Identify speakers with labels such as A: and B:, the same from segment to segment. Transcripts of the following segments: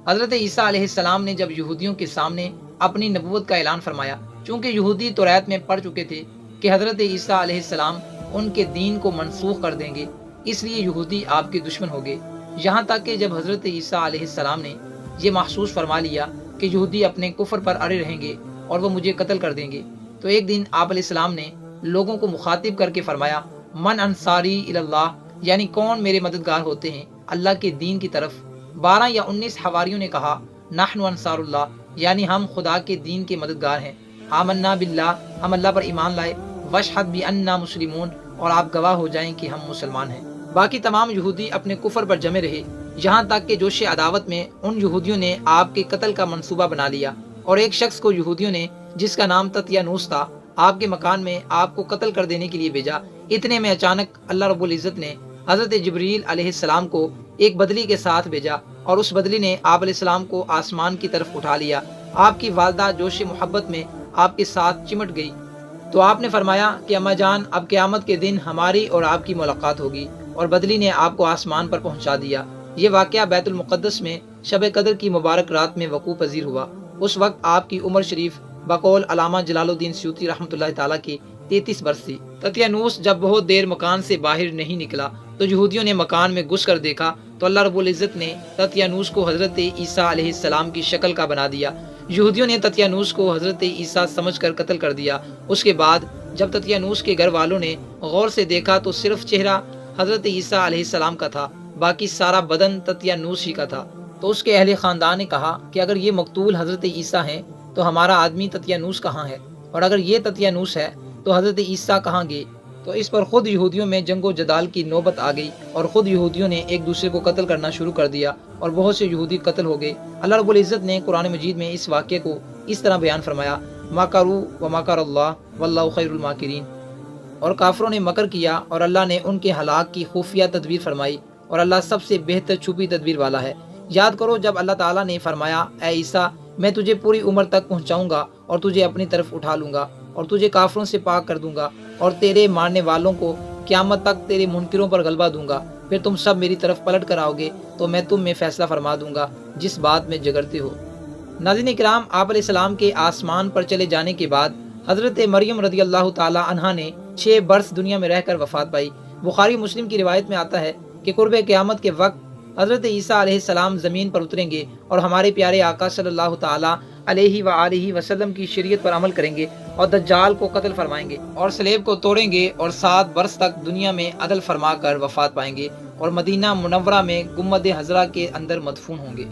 A: حضرت عیسیٰ علیہ السلام نے جب یہودیوں کے سامنے اپنی نبوت کا اعلان فرمایا، چونکہ یہودی توریت میں پڑھ چکے تھے کہ حضرت عیسیٰ علیہ السلام ان کے دین کو منسوخ کر دیں گے، اس لیے یہودی آپ کے دشمن ہو گئے، یہاں تک کہ جب حضرت عیسیٰ علیہ السلام نے یہ محسوس فرما لیا کہ یہودی اپنے کفر پر اڑے رہیں گے اور وہ مجھے قتل کر دیں گے، تو ایک دن آپ علیہ السلام نے لوگوں کو مخاطب کر کے فرمایا، من انصاری اللہ، یعنی کون میرے مددگار ہوتے ہیں اللہ کے دین کی طرف۔ 12 یا 19 حواریوں نے کہا، نحن انصار اللہ، یعنی ہم خدا کے دین کے مددگار ہیں، آمنا باللہ، ہم اللہ پر ایمان لائے، واشہد باننا مسلمون، اور آپ گواہ ہو جائیں کہ ہم مسلمان ہیں۔ باقی تمام یہودی اپنے کفر پر جمے رہے، یہاں تک کہ جوش عداوت میں ان یہودیوں نے آپ کے قتل کا منصوبہ بنا لیا، اور ایک شخص کو یہودیوں نے جس کا نام تطیانوس تھا آپ کے مکان میں آپ کو قتل کر دینے کے لیے بھیجا۔ اتنے میں اچانک اللہ رب العزت نے حضرت جبریل علیہ السلام کو ایک بدلی کے ساتھ بھیجا، اور اس بدلی نے آپ علیہ السلام کو آسمان کی طرف اٹھا لیا۔ آپ کی والدہ جوش محبت میں آپ کے ساتھ چمٹ گئی، تو آپ نے فرمایا کہ اماں جان، اب قیامت کے دن ہماری اور آپ کی ملاقات ہوگی، اور بدلی نے آپ کو آسمان پر پہنچا دیا۔ یہ واقعہ بیت المقدس میں شب قدر کی مبارک رات میں وقوع پذیر ہوا۔ اس وقت آپ کی عمر شریف بقول علامہ جلال الدین سیوطی رحمۃ اللہ تعالیٰ کی 33 برس تھی۔ تطیانوس جب بہت دیر مکان سے باہر نہیں نکلا تو یہودیوں نے مکان میں گھس کر دیکھا تو اللہ رب العزت نے تطیانوس کو حضرت عیسیٰ علیہ السلام کی شکل کا بنا دیا۔ یہودیوں نے تطیانوس کو حضرت عیسیٰ سمجھ کر قتل کر دیا۔ اس کے بعد جب تطیانوس کے گھر والوں نے غور سے دیکھا تو صرف چہرہ حضرت عیسیٰ علیہ السلام کا تھا، باقی سارا بدن تطیانوس ہی کا تھا۔ تو اس کے اہل خاندان نے کہا کہ اگر یہ مقتول حضرت عیسیٰ ہیں تو ہمارا آدمی تطیانوس کہاں ہے، اور اگر یہ تطیانوس ہے تو حضرت عیسیٰ کہاں گئے؟ تو اس پر خود یہودیوں میں جنگ و جدال کی نوبت آ گئی، اور خود یہودیوں نے ایک دوسرے کو قتل کرنا شروع کر دیا، اور بہت سے یہودی قتل ہو گئے۔ اللہ رب العزت نے قرآن مجید میں اس واقعے کو اس طرح بیان فرمایا، مکروا ومکر اللہ واللہ خیر الماکرین، اور کافروں نے مکر کیا اور اللہ نے ان کے ہلاک کی خفیہ تدبیر فرمائی، اور اللہ سب سے بہتر چھپی تدبیر والا ہے۔ یاد کرو جب اللہ تعالیٰ نے فرمایا، اے عیسیٰ میں تجھے پوری عمر تک پہنچاؤں گا اور تجھے اپنی طرف اٹھا لوں گا اور تجھے کافروں سے پاک کر دوں گا، اور تیرے ماننے والوں کو قیامت تک تیرے منکروں پر غلبہ دوں گا، پھر تم سب میری طرف پلٹ کر آؤ گے تو میں تم میں فیصلہ فرما دوں گا جس بات میں جگرتے ہو۔ ناظرین کرام، آپ علیہ السلام کے آسمان پر چلے جانے کے بعد حضرت مریم رضی اللہ تعالی عنہا نے 6 برس دنیا میں رہ کر وفات پائی۔ بخاری مسلم کی روایت میں آتا ہے کہ قرب قیامت کے وقت حضرت عیسیٰ علیہ السلام زمین پر اتریں گے اور ہمارے پیارے آقا صلی اللہ تعالی علیہ وآلہ وسلم کی شریعت پر عمل کریں گے اور دجال کو قتل فرمائیں گے اور سلیب کو توڑیں گے، اور 7 برس تک دنیا میں عدل فرما کر وفات پائیں گے اور مدینہ منورہ میں گنبد خضرا کے اندر مدفون ہوں گے۔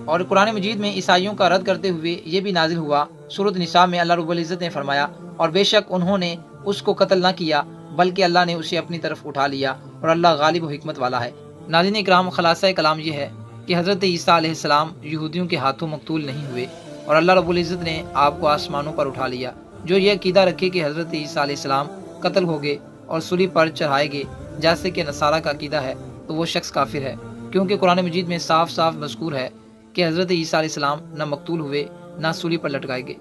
A: اور قرآن مجید میں عیسائیوں کا رد کرتے ہوئے یہ بھی نازل ہوا، سورۃ نساء میں اللہ رب العزت نے فرمایا، اور بے شک انہوں نے اس کو قتل نہ کیا بلکہ اللہ نے اسے اپنی طرف اٹھا لیا، اور اللہ غالب و حکمت والا ہے۔ ناظرین اکرام، خلاصہ کلام یہ ہے کہ حضرت عیسیٰ علیہ السلام یہودیوں کے ہاتھوں مقتول نہیں ہوئے، اور اللہ رب العزت نے آپ کو آسمانوں پر اٹھا لیا۔ جو یہ عقیدہ رکھے کہ حضرت عیسیٰ علیہ السلام قتل ہو گئے اور سولی پر چڑھائے گئے جیسے کہ نصارہ کا عقیدہ ہے، تو وہ شخص کافر ہے، کیونکہ قرآن مجید میں صاف صاف مذکور ہے کہ حضرت عیسیٰ علیہ السلام نہ مقتول ہوئے نہ سولی پر لٹکائے گئے۔